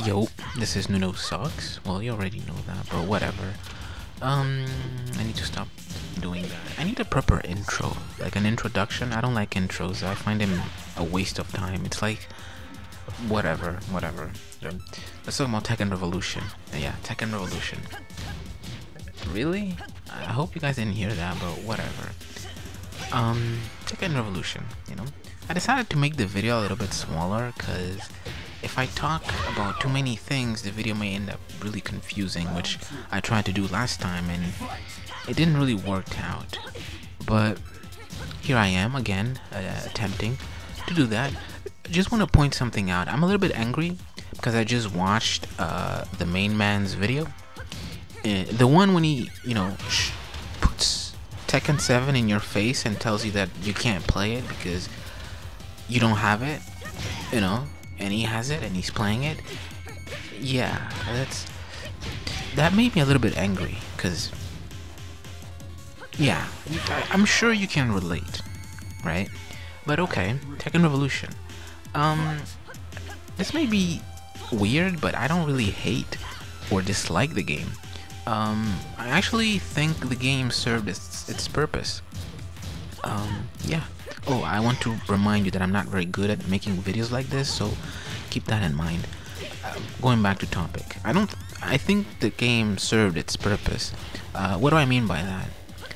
Yo, this is nunosox. Well, you already know that, but whatever. I need to stop doing that. I need a proper intro, like an introduction. I don't like intros. I find them a waste of time. It's like, whatever. Let's talk about Tekken Revolution. Yeah, Tekken Revolution. Really? I hope you guys didn't hear that, but whatever. Tekken Revolution, you know? I decided to make the video a little bit smaller because if I talk about too many things, the video may end up really confusing, which I tried to do last time and it didn't really work out. But here I am again, attempting to do that. Just want to point something out. I'm a little bit angry because I just watched the main man's video. The one when he, you know, puts Tekken 7 in your face and tells you that you can't play it because you don't have it, you know, and he has it and he's playing it. Yeah, that made me a little bit angry because, yeah, I'm sure you can relate, right? But okay, Tekken Revolution. This may be weird, but I don't really hate or dislike the game. I actually think the game served its purpose. Yeah. Oh, I want to remind you that I'm not very good at making videos like this, so keep that in mind. Going back to topic, I think the game served its purpose. What do I mean by that?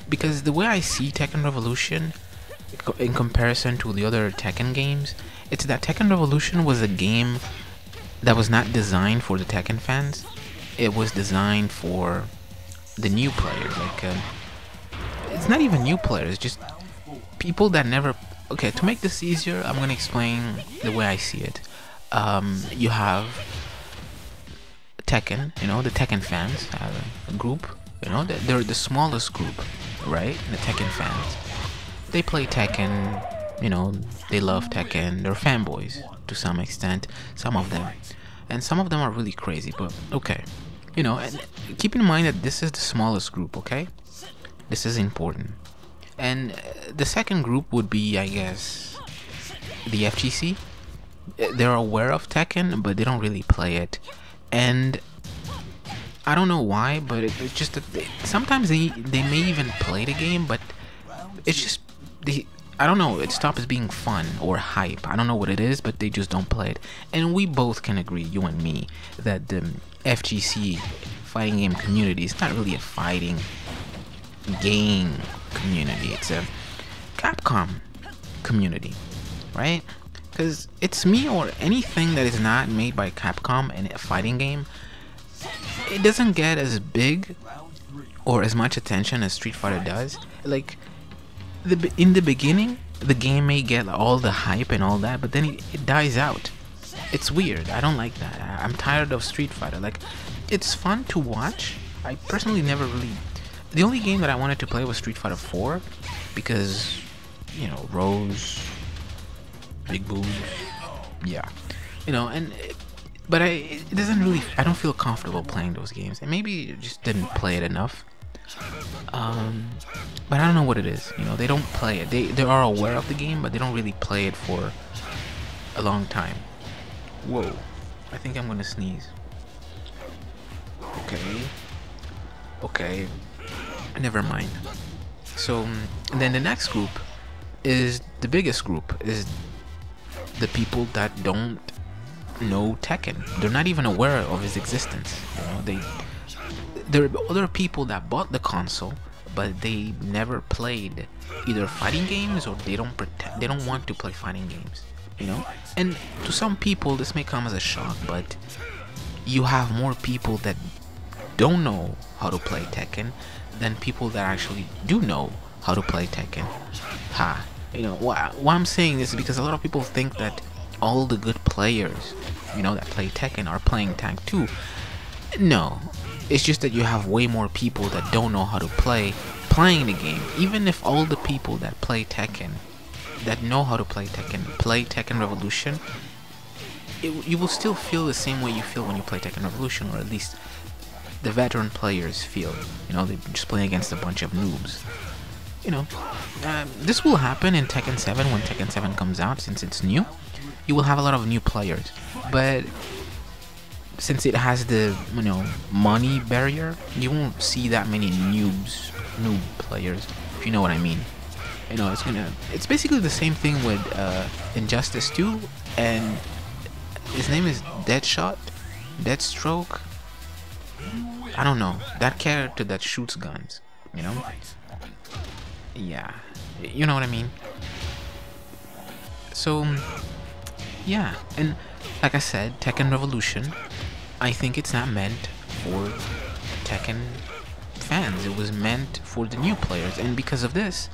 Because the way I see Tekken Revolution in comparison to the other Tekken games, it's that Tekken Revolution was a game that was not designed for the Tekken fans. It was designed for the new players. Like, it's not even new players, it's just people that never. Okay, to make this easier, I'm gonna explain the way I see it. You have Tekken, you know, the Tekken fans have a group, you know, they're the smallest group, right? The Tekken fans, they play Tekken, you know, they love Tekken, they're fanboys to some extent, some of them, and some of them are really crazy, but okay, you know, and keep in mind that this is the smallest group, okay? This is important. And the second group would be, I guess, the FGC. They're aware of Tekken, but they don't really play it. And I don't know why, but it's just that sometimes they may even play the game, but it's just, I don't know, it stops being fun or hype. I don't know what it is, but they just don't play it. And we both can agree, you and me, that the FGC fighting game community is not really a fighting game community. It's a Capcom community, right? Because it's me or anything that is not made by Capcom and a fighting game, it doesn't get as big or as much attention as Street Fighter does. Like, in the beginning, the game may get all the hype and all that, but then it dies out. It's weird. I don't like that. I'm tired of Street Fighter. Like, it's fun to watch. I personally never really. The only game that I wanted to play was Street Fighter 4 because, you know, Rose, big boobs, yeah, you know, and but it doesn't really. I don't feel comfortable playing those games, and maybe I just didn't play it enough. But I don't know what it is. You know, they don't play it. They are aware of the game, but they don't really play it for a long time. Whoa, I think I'm gonna sneeze. Okay. Never mind. So and then the next group is the biggest group, is the people that don't know Tekken. They're not even aware of his existence. You know, there are other people that bought the console, but they never played either fighting games or they don't want to play fighting games. You know, and to some people this may come as a shock, but you have more people that don't know how to play Tekken than people that actually do know how to play Tekken. You know, why I'm saying this is because a lot of people think that all the good players, you know, that play Tekken are playing Tank 2. No, it's just that you have way more people that don't know how to playing the game. Even if all the people that play Tekken, that know how to play Tekken Revolution, you will still feel the same way you feel when you play Tekken Revolution, or at least the veteran players feel. You know, they're just playing against a bunch of noobs. you know, this will happen in Tekken 7 when Tekken 7 comes out, since it's new. You will have a lot of new players, but since it has the money barrier, you won't see that many noob players, if you know what I mean. It's basically the same thing with Injustice 2, and his name is Deathstroke. I don't know, that character that shoots guns, yeah, you know what I mean. So yeah, and like I said, Tekken Revolution, I think it's not meant for Tekken fans. It was meant for the new players, and because of this,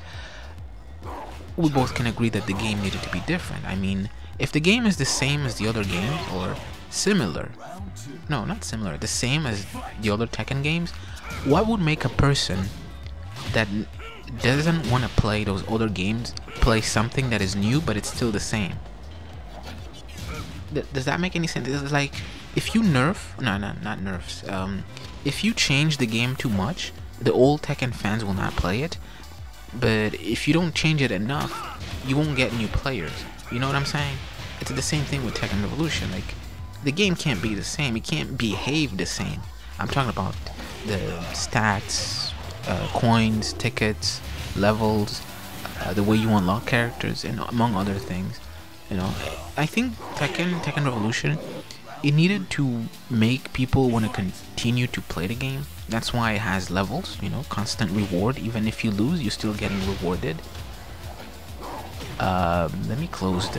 we both can agree that the game needed to be different. I mean, if the game is the same as the other games, or similar, no, not similar, the same as the other Tekken games, what would make a person that doesn't want to play those other games play something that is new but it's still the same? Does that make any sense? It's like, if you not nerfs, if you change the game too much, the old Tekken fans will not play it, but if you don't change it enough, you won't get new players. You know what I'm saying? It's the same thing with Tekken Revolution. Like, the game can't be the same, it can't behave the same. I'm talking about the stats, coins, tickets, levels, the way you unlock characters, and among other things. I think Tekken Revolution, it needed to make people want to continue to play the game. That's why it has levels, constant reward. Even if you lose, you're still getting rewarded. Let me close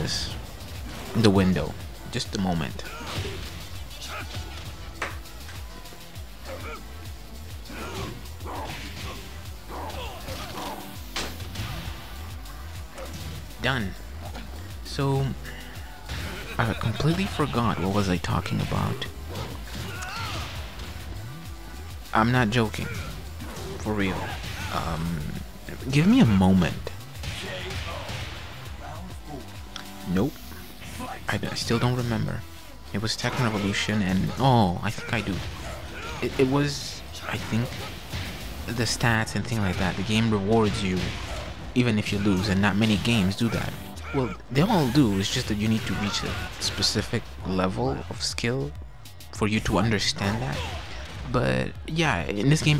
the window, just a moment. Done. So I completely forgot what was I talking about. I'm not joking, for real. Give me a moment. Nope, I still don't remember. It was Tekken Revolution, and oh, I think I do. It was, I think, the stats and things like that. The game rewards you even if you lose, and not many games do that. Well, they all do. It's just that you need to reach a specific level of skill for you to understand that. But yeah, in this game,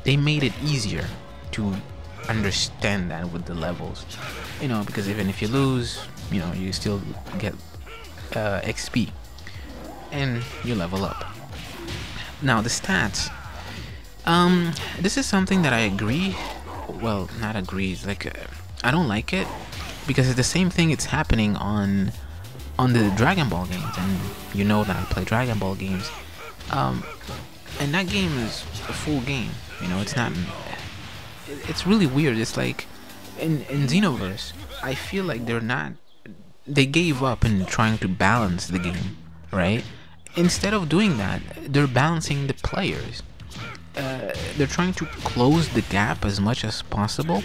they made it easier to understand that with the levels. Because even if you lose, you still get XP and you level up. Now the stats. This is something that I agree. Well, not agree. It's like I don't like it, because it's the same thing. It's happening on the Dragon Ball games, and you know that I play Dragon Ball games. And that game is a full game. It's not. It's really weird. It's like in Xenoverse, I feel like they gave up in trying to balance the game, right? Instead of doing that, they're balancing the players. They're trying to close the gap as much as possible,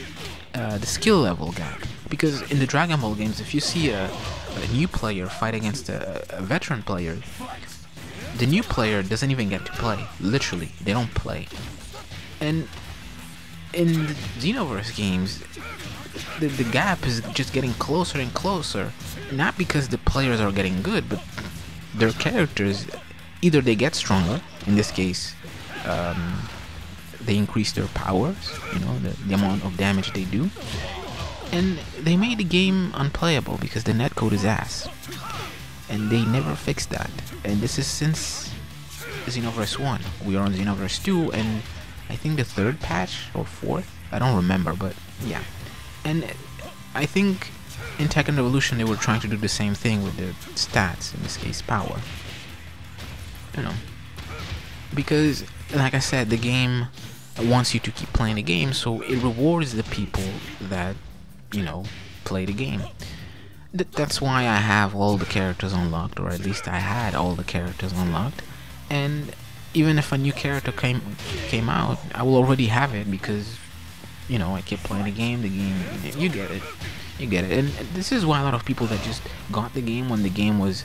the skill level gap. Because in the Dragon Ball games, if you see a new player fight against a veteran player, the new player doesn't even get to play. Literally, they don't play. And in the Xenoverse games, the gap is just getting closer and closer. Not because the players are getting good, but their characters, either they get stronger, in this case, they increase their powers, the amount of damage they do, and they made the game unplayable because the netcode is ass, and they never fixed that. And this is since Xenoverse 1. We are on Xenoverse 2, and I think the third patch or fourth, I don't remember, but yeah. And I think in Tekken Revolution they were trying to do the same thing with the stats, in this case power, because like I said, the game wants you to keep playing the game, so it rewards the people that play the game. That's why I have all the characters unlocked, or at least I had all the characters unlocked. And even if a new character came out, I will already have it, because I keep playing the game. You get it. And this is why a lot of people that just got the game when the game was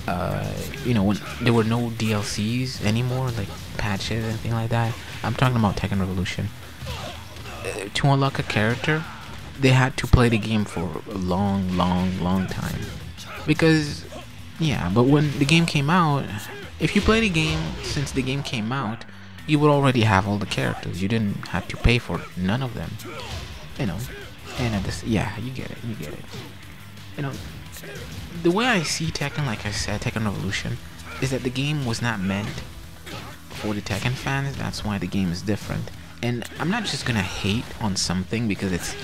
when there were no DLCs anymore, like patches and things like that. I'm talking about Tekken Revolution. to unlock a character, they had to play the game for a long time. Because, yeah, but when the game came out, if you play the game since the game came out, you would already have all the characters. You didn't have to pay for none of them. You know, and at this, yeah, you get it. You know, the way I see Tekken, like I said, Tekken Revolution, is that the game was not meant for the Tekken fans. That's why the game is different. And I'm not just gonna hate on something because it's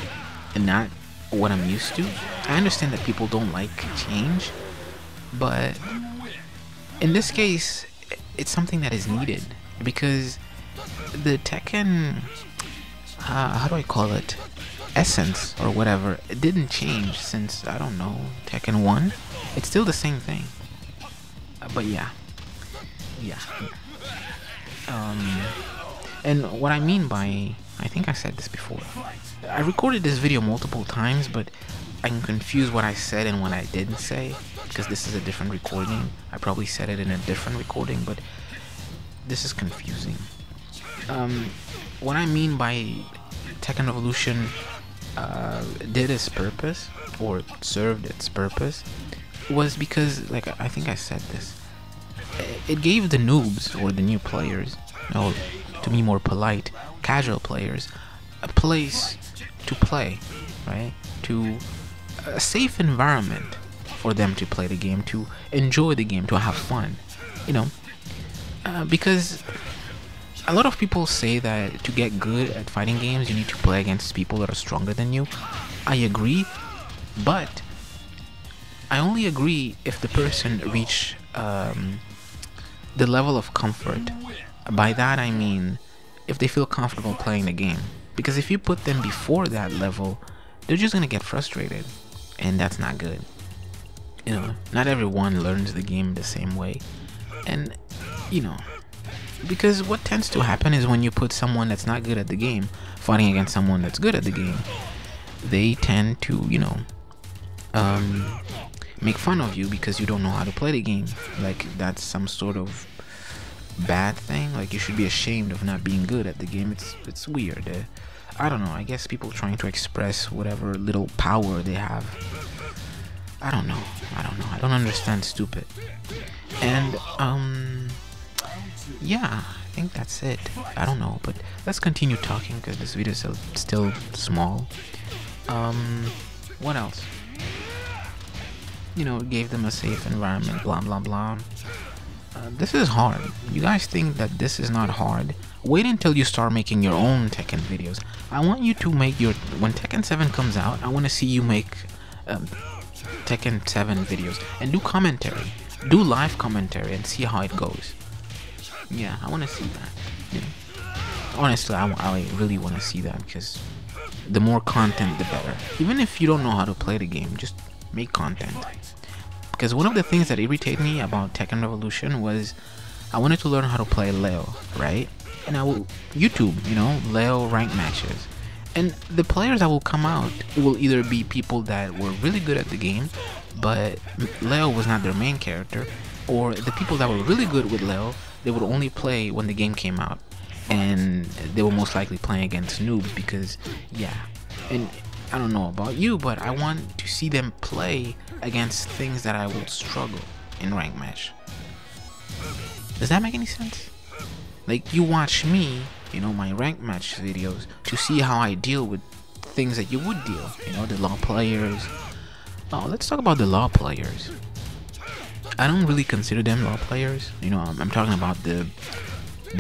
not what I'm used to. I understand that people don't like change, but in this case, it's something that is needed because the Tekken, how do I call it, essence or whatever, it didn't change since, I don't know, Tekken 1. It's still the same thing. But yeah. And what I mean by, I think I said this before, I recorded this video multiple times, but I can confuse what I said and what I didn't say because this is a different recording. I probably said it in a different recording, but this is confusing. What I mean by Tekken Revolution did its purpose or served its purpose was because, like I think I said this, it gave the noobs or the new players, or to be more polite, casual players, a place to play, right? To a safe environment for them to play the game, to enjoy the game, to have fun, you know, because a lot of people say that to get good at fighting games, you need to play against people that are stronger than you. I agree, but I only agree if the person reach the level of comfort. By that I mean if they feel comfortable playing the game. Because if you put them before that level, they're just gonna get frustrated, and that's not good. You know, not everyone learns the game the same way, and you know, because what tends to happen is when you put someone that's not good at the game fighting against someone that's good at the game, they tend to, you know, make fun of you because you don't know how to play the game. Like that's some sort of bad thing. Like you should be ashamed of not being good at the game. It's weird. I don't know. I guess people trying to express whatever little power they have. I don't know. I don't understand. Stupid. And yeah, I think that's it. I don't know, but let's continue talking because this video is still small. What else? You know, it gave them a safe environment, blah blah blah. This is hard. You guys think that this is not hard? Wait until you start making your own Tekken videos. I want you to make your, when Tekken 7 comes out, I want to see you make Tekken 7 videos and do commentary, do live commentary and see how it goes. Yeah, I want to see that. You know? Honestly, I really want to see that because the more content the better. Even if you don't know how to play the game, just make content. Because one of the things that irritated me about Tekken Revolution was I wanted to learn how to play Leo, right? And I will YouTube, you know, Leo rank matches. And the players that will come out will either be people that were really good at the game, but Leo was not their main character, or the people that were really good with Leo, they would only play when the game came out. And they were most likely playing against noobs because, yeah. And I don't know about you, but I want to see them play against things that I will struggle in rank match. Does that make any sense? Like, you watch me, you know, my rank match videos to see how I deal with things that you would deal, you know, the law players. Oh, let's talk about the law players. I don't really consider them law players, you know. I'm talking about the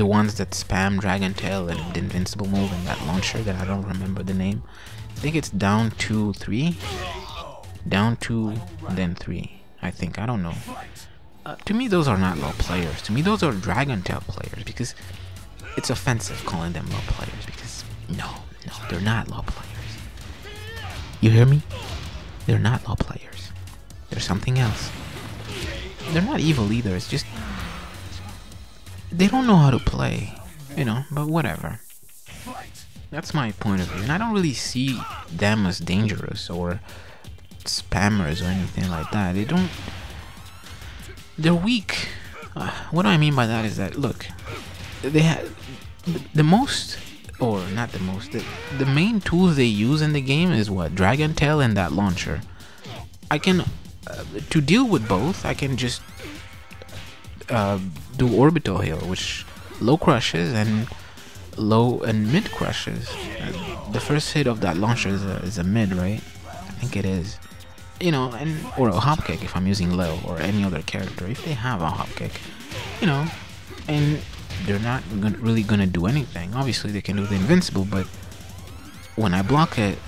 ones that spam Dragon Tail and the invincible move and that launcher that I don't remember the name. I think it's down 2, 3, down 2, then 3. I think, I don't know. To me, those are not law players. To me, those are Dragon Tail players because it's offensive calling them law players. Because no, they're not law players. You hear me? They're not law players. They're something else. They're not evil either. It's just they don't know how to play, you know. But whatever. That's my point of view, and I don't really see them as dangerous or spammers or anything like that. They're weak. What do I mean by that is that, look, they have the most or not the most, the main tools they use in the game is what? Dragon Tail and that launcher. I can, to deal with both, I can just do Orbital Heal, which low crushes and low and mid crushes. The first hit of that launcher is a mid, right? I think it is. You know, and or a hop kick if I'm using low, or any other character if they have a hop kick. You know, and they're not really gonna do anything. Obviously, they can do the invincible, but when I block it,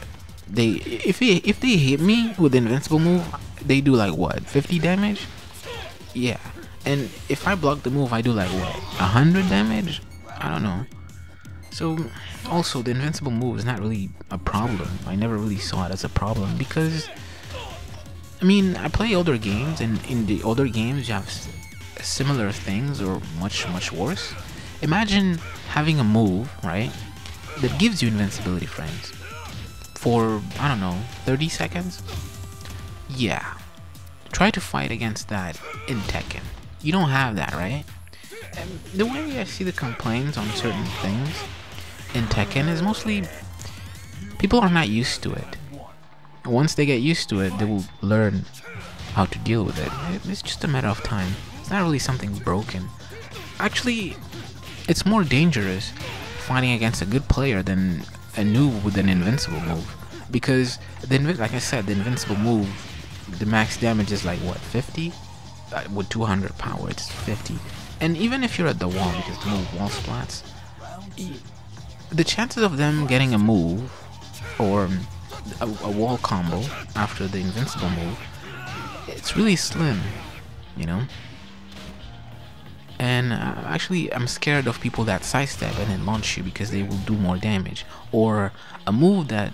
if they hit me with the invincible move, they do like what, 50 damage? Yeah. And if I block the move, I do like what, 100 damage? I don't know. So also the invincible move is not really a problem. I never really saw it as a problem because, I mean, I play other games, and in the other games you have similar things or much worse. Imagine having a move, right, that gives you invincibility frames for, I don't know, 30 seconds. Yeah, try to fight against that in Tekken. You don't have that, right? And the way I see the complaints on certain things in Tekken is mostly people are not used to it. Once they get used to it, they will learn how to deal with it. It's just a matter of time. It's not really something broken. Actually, it's more dangerous fighting against a good player than a noob with an invincible move, because like I said, the invincible move, the max damage is like what, 50? With 200 power, it's 50. And even if you're at the wall, because the move wall splats, the chances of them getting a move or a wall combo after the invincible move, it's really slim, you know. And actually, I'm scared of people that sidestep and then launch you because they will do more damage, or a move that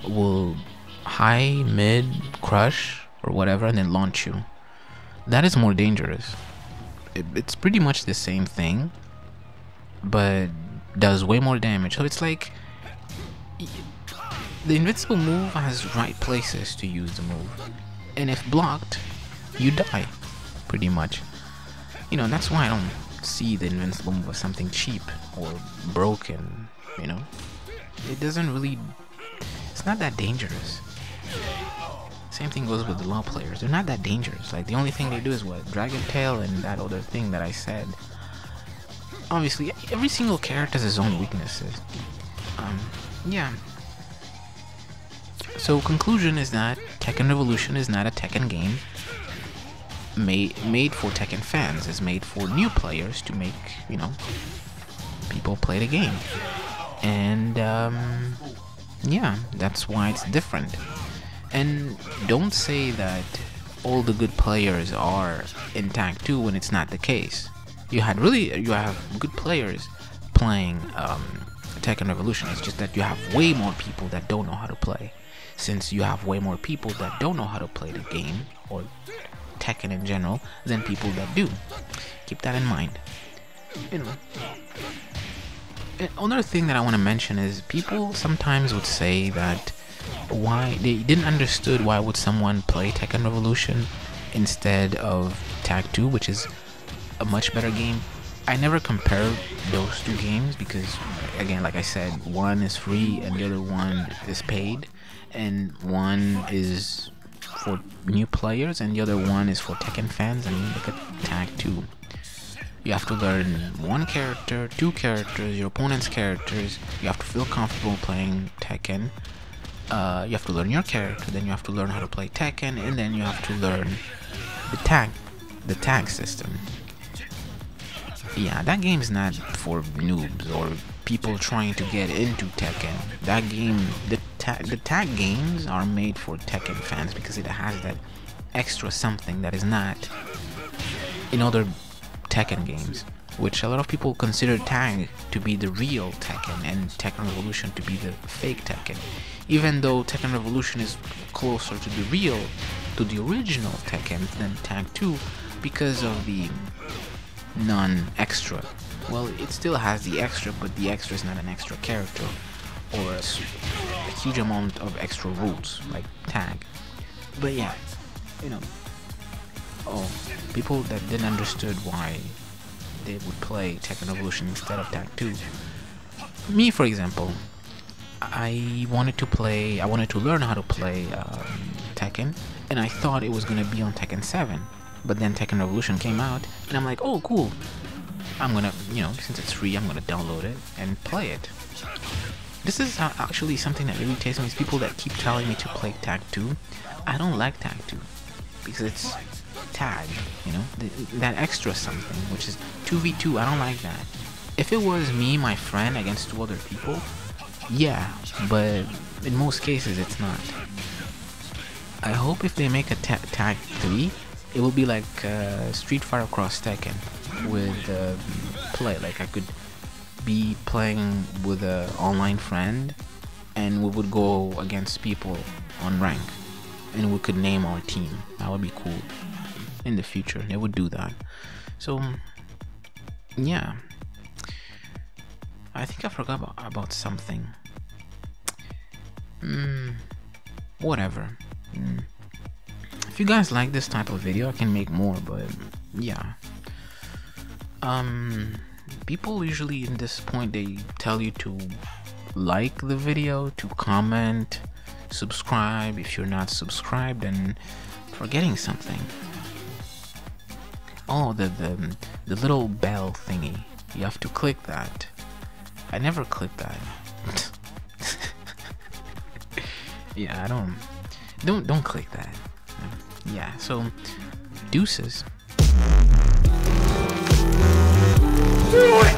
will high, mid, crush, or whatever, and then launch you. That is more dangerous. It's pretty much the same thing, but does way more damage. So it's like the invincible move has right places to use the move, and if blocked, you die, pretty much. You know, that's why I don't see the invincible move as something cheap or broken, you know. It doesn't really, it's not that dangerous. Same thing goes with the law players. They're not that dangerous. Like, the only thing they do is what? Dragon Tail and that other thing that I said. Obviously, every single character has his own weaknesses. Yeah. So, conclusion is that Tekken Revolution is not a Tekken game made for Tekken fans. It's made for new players to make, you know, people play the game. And, yeah, that's why it's different. And don't say that all the good players are in Tag 2 when it's not the case. You have good players playing Tekken Revolution. It's just that you have way more people that don't know how to play. Since you have way more people that don't know how to play the game, or Tekken in general, than people that do. Keep that in mind. You know. Another thing that I want to mention is people sometimes would say that why they didn't understood why would someone play Tekken Revolution instead of Tag 2, which is a much better game. I never compare those two games because, again, like I said, one is free and the other one is paid, and one is for new players and the other one is for Tekken fans. I mean, look at Tag 2. You have to learn one character, two characters, your opponent's characters. You have to feel comfortable playing Tekken. You have to learn your character, then you have to learn how to play Tekken, and then you have to learn the tag system. Yeah, that game is not for noobs or people trying to get into Tekken. That game, the tag games are made for Tekken fans because it has that extra something that is not in other Tekken games, which a lot of people consider tag to be the real Tekken and Tekken Revolution to be the fake Tekken, even though Tekken Revolution is closer to the original Tekken than Tag 2 because of the non-extra. Well, it still has the extra, but the extra is not an extra character or a huge amount of extra rules like tag. But yeah, you know, people that didn't understood why they would play Tekken Revolution instead of Tag 2. me, for example, I wanted to learn how to play Tekken, and I thought it was gonna be on Tekken 7. But then Tekken Revolution came out, and I'm like, oh, cool. I'm gonna, since it's free, I'm gonna download it and play it. This is actually something that irritates me, is people that keep telling me to play Tag 2. I don't like Tag 2, because it's tag, that extra something, which is 2v2, I don't like that. If it was me, my friend, against 2 other people, yeah, but in most cases, it's not. I hope if they make a Tag 3, it will be like Street Fighter Cross Tekken with play. Like I could be playing with an online friend, and we would go against people on rank, and we could name our team. That would be cool. In the future, they would do that. So yeah, I think I forgot about something. Whatever. If you guys like this type of video, I can make more, but yeah. People usually in this point, they tell you to like the video, to comment, subscribe. If you're not subscribed, then forgetting something. Oh, the little bell thingy. You have to click that. I never click that. Yeah, don't click that. Yeah, so deuces. Do it!